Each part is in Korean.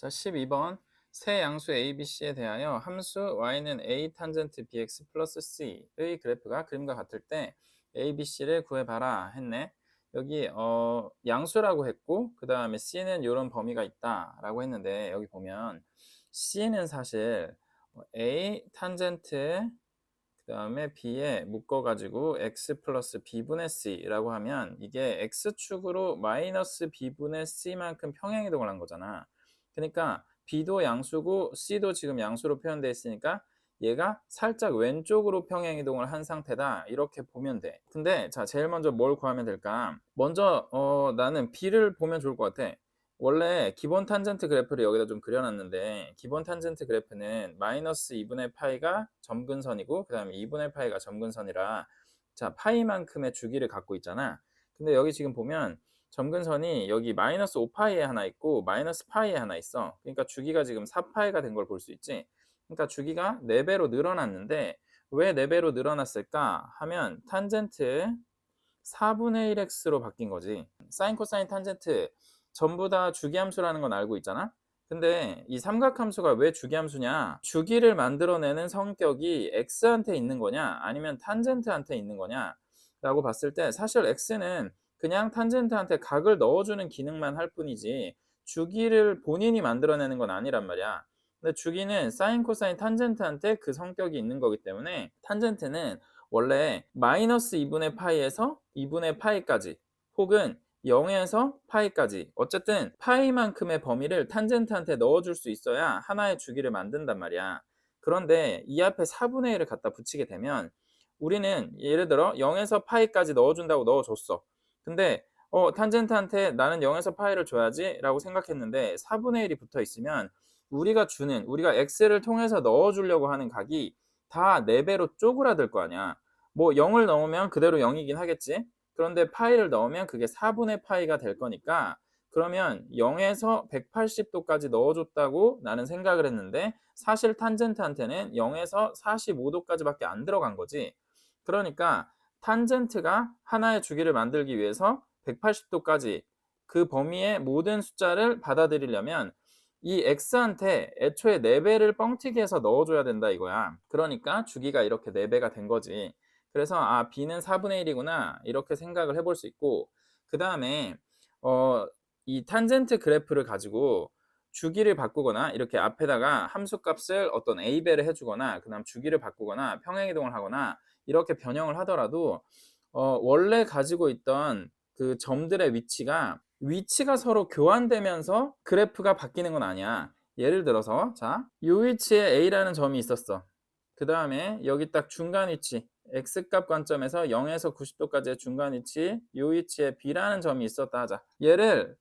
자, 12번. 새 양수 ABC에 대하여 함수 y는 a 탄젠트 bx 플러스 c의 그래프가 그림과 같을 때 ABC를 구해봐라 했네. 여기 양수라고 했고 그 다음에 c는 이런 범위가 있다 라고 했는데, 여기 보면 c는 사실 a 탄젠트 그 다음에 b에 묶어가지고 x 플러스 b분의 c라고 하면 이게 x축으로 마이너스 b분의 c만큼 평행이동을 한 거잖아. 그러니까 b도 양수고 c도 지금 양수로 표현되어 있으니까 얘가 살짝 왼쪽으로 평행이동을 한 상태다, 이렇게 보면 돼. 근데 자, 제일 먼저 뭘 구하면 될까? 먼저 나는 b를 보면 좋을 것 같아. 원래 기본 탄젠트 그래프를 여기다 좀 그려놨는데, 기본 탄젠트 그래프는 마이너스 2분의 파이가 점근선이고 그 다음에 2분의 파이가 점근선이라, 자, 파이만큼의 주기를 갖고 있잖아. 근데 여기 지금 보면 점근선이 여기 마이너스 5파이에 하나 있고 마이너스 파이에 하나 있어. 그러니까 주기가 지금 4파이가 된 걸 볼 수 있지. 그러니까 주기가 4배로 늘어났는데, 왜 4배로 늘어났을까 하면 탄젠트 4분의 1x로 바뀐 거지. 사인 코사인 탄젠트 전부 다 주기함수라는 건 알고 있잖아. 근데 이 삼각함수가 왜 주기함수냐, 주기를 만들어내는 성격이 x한테 있는 거냐 아니면 탄젠트한테 있는 거냐 라고 봤을 때, 사실 x는 그냥 탄젠트한테 각을 넣어주는 기능만 할 뿐이지 주기를 본인이 만들어내는 건 아니란 말이야. 근데 주기는 사인 코사인 탄젠트한테 그 성격이 있는 거기 때문에, 탄젠트는 원래 마이너스 2분의 파이에서 2분의 파이까지, 혹은 0에서 파이까지, 어쨌든 파이만큼의 범위를 탄젠트한테 넣어줄 수 있어야 하나의 주기를 만든단 말이야. 그런데 이 앞에 4분의 1을 갖다 붙이게 되면, 우리는 예를 들어 0에서 파이까지 넣어준다고 넣어줬어. 근데 탄젠트한테 나는 0에서 파이를 줘야지 라고 생각했는데 4분의 1이 붙어 있으면, 우리가 x를 통해서 넣어주려고 하는 각이 다 4배로 쪼그라들 거 아니야. 뭐 0을 넣으면 그대로 0이긴 하겠지. 그런데 파이를 넣으면 그게 4분의 파이가 될 거니까, 그러면 0에서 180도까지 넣어줬다고 나는 생각을 했는데, 사실 탄젠트한테는 0에서 45도까지밖에 안 들어간 거지. 그러니까 탄젠트가 하나의 주기를 만들기 위해서 180도까지 그 범위의 모든 숫자를 받아들이려면 이 x한테 애초에 4배를 뻥튀기 해서 넣어줘야 된다 이거야. 그러니까 주기가 이렇게 4배가 된 거지. 그래서 b는 4분의 1이구나 이렇게 생각을 해볼 수 있고, 그 다음에 이 탄젠트 그래프를 가지고 주기를 바꾸거나 이렇게 앞에다가 함수값을 어떤 a배를 해주거나 그 다음 주기를 바꾸거나 평행이동을 하거나 이렇게 변형을 하더라도 원래 가지고 있던 그 점들의 위치가 서로 교환되면서 그래프가 바뀌는 건 아니야. 예를 들어서 자, 이 위치에 A라는 점이 있었어. 그 다음에 여기 딱 중간 위치, X값 관점에서 0에서 90도까지의 중간 위치, 이 위치에 B라는 점이 있었다 하자. 얘를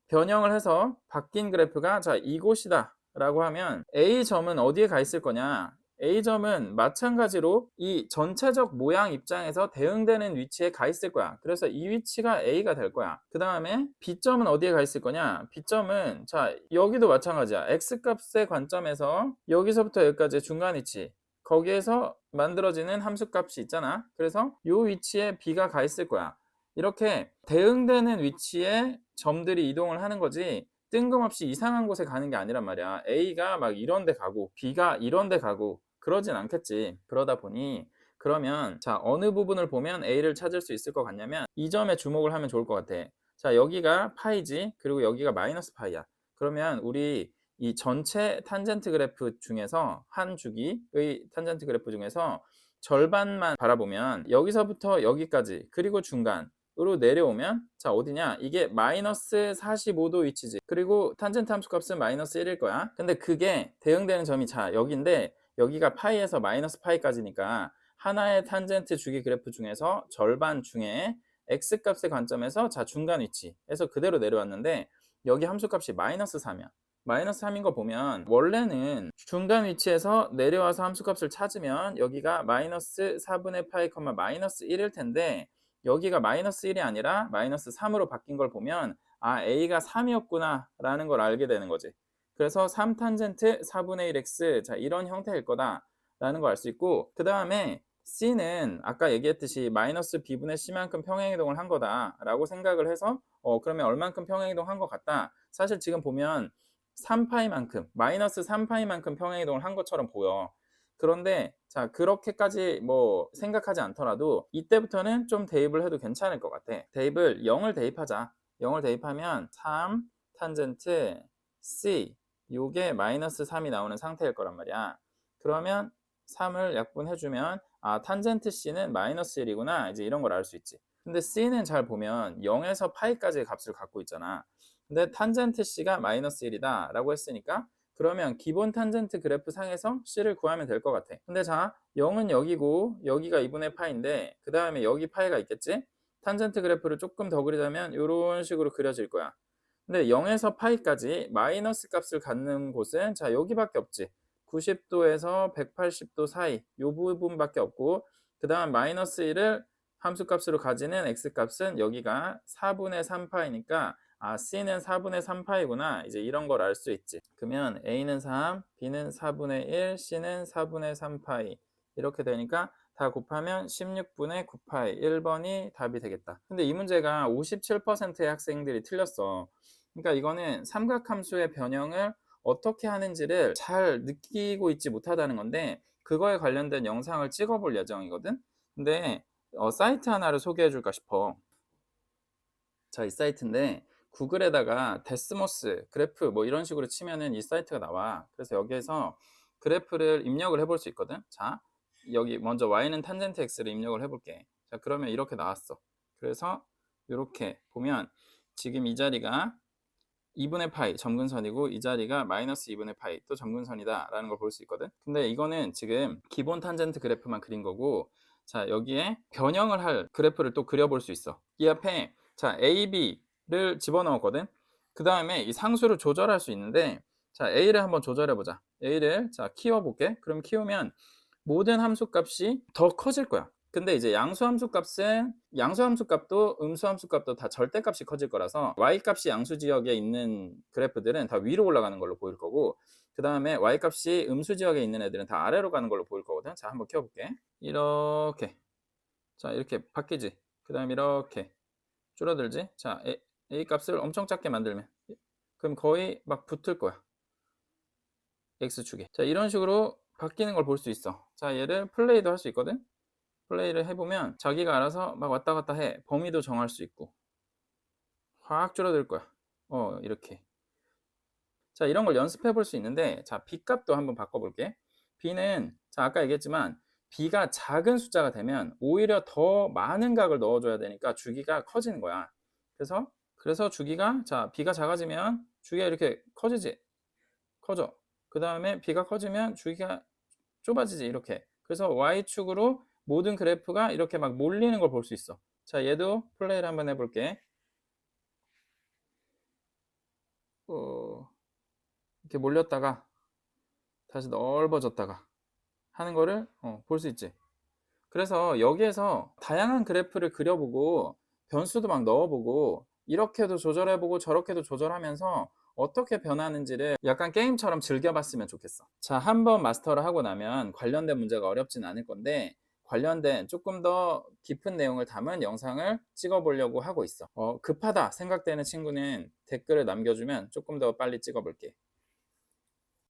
변형을 해서 바뀐 그래프가 자, 이곳이다 라고 하면 A점은 어디에 가 있을 거냐? A점은 마찬가지로 이 전체적 모양 입장에서 대응되는 위치에 가 있을 거야. 그래서 이 위치가 A가 될 거야. 그 다음에 B점은 어디에 가 있을 거냐? B점은 자, 여기도 마찬가지야. X값의 관점에서 여기서부터 여기까지의 중간 위치, 거기에서 만들어지는 함수값이 있잖아. 그래서 이 위치에 B가 가 있을 거야. 이렇게 대응되는 위치에 점들이 이동을 하는 거지, 뜬금없이 이상한 곳에 가는 게 아니란 말이야. A가 막 이런 데 가고 B가 이런 데 가고 그러진 않겠지. 그러다 보니 그러면 자, 어느 부분을 보면 A를 찾을 수 있을 것 같냐면 이 점에 주목을 하면 좋을 것 같아. 자, 여기가 파이지, 그리고 여기가 마이너스 파이야. 그러면 우리 이 전체 탄젠트 그래프 중에서 한 주기의 탄젠트 그래프 중에서 절반만 바라보면 여기서부터 여기까지 그리고 중간으로 내려오면 자, 어디냐? 이게 마이너스 45도 위치지. 그리고 탄젠트 함수값은 마이너스 1일 거야. 근데 그게 대응되는 점이 자, 여기인데 여기가 파이에서 마이너스 파이까지니까 하나의 탄젠트 주기 그래프 중에서 절반 중에 x값의 관점에서 자, 중간 위치에서 그대로 내려왔는데 여기 함수값이 마이너스 3이야. 마이너스 3인 거 보면 원래는 중간 위치에서 내려와서 함수값을 찾으면 여기가 마이너스 4분의 파이, 마이너스 1일 텐데 여기가 마이너스 1이 아니라 마이너스 3으로 바뀐 걸 보면 A가 3이었구나 라는 걸 알게 되는 거지. 그래서 3탄젠트 4분의 1x, 자, 이런 형태일 거다 라는 걸 알 수 있고, 그 다음에 C는 아까 얘기했듯이 마이너스 B분의 C만큼 평행이동을 한 거다 라고 생각을 해서 그러면 얼만큼 평행이동 한 것 같다. 사실 지금 보면 3파이만큼, 마이너스 3파이만큼 평행이동을 한 것처럼 보여. 그런데 자, 그렇게까지 뭐 생각하지 않더라도 이때부터는 좀 대입을 해도 괜찮을 것 같아. 대입을 0을 대입하자. 0을 대입하면 3 탄젠트 C 요게 마이너스 3이 나오는 상태일 거란 말이야. 그러면 3을 약분해주면 아, 탄젠트 C는 마이너스 1이구나. 이제 이런 걸 알 수 있지. 근데 C는 잘 보면 0에서 파이까지의 값을 갖고 있잖아. 근데 탄젠트 C가 마이너스 1이다 라고 했으니까 그러면 기본 탄젠트 그래프 상에서 C를 구하면 될 것 같아. 근데 자, 0은 여기고 여기가 2분의 파인데 그 다음에 여기 파이가 있겠지? 탄젠트 그래프를 조금 더 그리자면 이런 식으로 그려질 거야. 근데 0에서 파이까지 마이너스 값을 갖는 곳은 자, 여기밖에 없지. 90도에서 180도 사이 이 부분밖에 없고 그 다음 마이너스 1을 함수값으로 가지는 x값은 여기가 4분의 3파이니까 아, C는 4분의 3파이구나. 이제 이런 걸 알 수 있지. 그러면 A는 3, B는 4분의 1, C는 4분의 3파이. 이렇게 되니까 다 곱하면 16분의 9파이. 1번이 답이 되겠다. 근데 이 문제가 57%의 학생들이 틀렸어. 그러니까 이거는 삼각함수의 변형을 어떻게 하는지를 잘 느끼고 있지 못하다는 건데 그거에 관련된 영상을 찍어볼 예정이거든. 근데 사이트 하나를 소개해 줄까 싶어. 자, 이 사이트인데 구글에다가 데스모스 그래프 뭐 이런 식으로 치면은 이 사이트가 나와. 그래서 여기에서 그래프를 입력을 해볼 수 있거든. 자, 여기 먼저 y는 탄젠트 x를 입력을 해볼게. 자, 그러면 이렇게 나왔어. 그래서 이렇게 보면 지금 이 자리가 2분의 파이 점근선이고 이 자리가 마이너스 2분의 파이 또 점근선이다 라는 걸 볼 수 있거든. 근데 이거는 지금 기본 탄젠트 그래프만 그린 거고 자, 여기에 변형을 할 그래프를 또 그려볼 수 있어. 이 앞에 자, A, B를 집어넣었거든. 그 다음에 이 상수를 조절할 수 있는데 자, A를 한번 조절해 보자. A를 자, 키워볼게. 그럼 키우면 모든 함수 값이 더 커질 거야. 근데 이제 양수함수 값은 양수함수 값도 음수함수 값도 다 절대값이 커질 거라서 y값이 양수 지역에 있는 그래프들은 다 위로 올라가는 걸로 보일 거고 그 다음에 y값이 음수 지역에 있는 애들은 다 아래로 가는 걸로 보일 거거든. 자, 한번 키워볼게. 이렇게 자, 이렇게 바뀌지. 그 다음에 이렇게 줄어들지. 자, A 값을 엄청 작게 만들면 그럼 거의 막 붙을 거야. x축에. 자, 이런 식으로 바뀌는 걸 볼 수 있어. 자, 얘를 플레이도 할 수 있거든. 플레이를 해보면 자기가 알아서 막 왔다 갔다 해. 범위도 정할 수 있고 확 줄어들 거야. 이렇게. 자, 이런 걸 연습해 볼 수 있는데 자, b 값도 한번 바꿔볼게. b는 자, 아까 얘기했지만 b가 작은 숫자가 되면 오히려 더 많은 각을 넣어줘야 되니까 주기가 커지는 거야. 그래서 주기가 자, b가 작아지면 주기가 이렇게 커지지. 커져. 그 다음에 b가 커지면 주기가 좁아지지. 이렇게. 그래서 y축으로 모든 그래프가 이렇게 막 몰리는 걸 볼 수 있어. 자, 얘도 플레이를 한번 해볼게. 이렇게 몰렸다가 다시 넓어졌다가 하는 거를 볼 수 있지. 그래서 여기에서 다양한 그래프를 그려보고 변수도 막 넣어보고 이렇게도 조절해보고 저렇게도 조절하면서 어떻게 변하는지를 약간 게임처럼 즐겨봤으면 좋겠어. 자, 한번 마스터를 하고 나면 관련된 문제가 어렵진 않을 건데 관련된 조금 더 깊은 내용을 담은 영상을 찍어보려고 하고 있어. 급하다 생각되는 친구는 댓글을 남겨주면 조금 더 빨리 찍어볼게.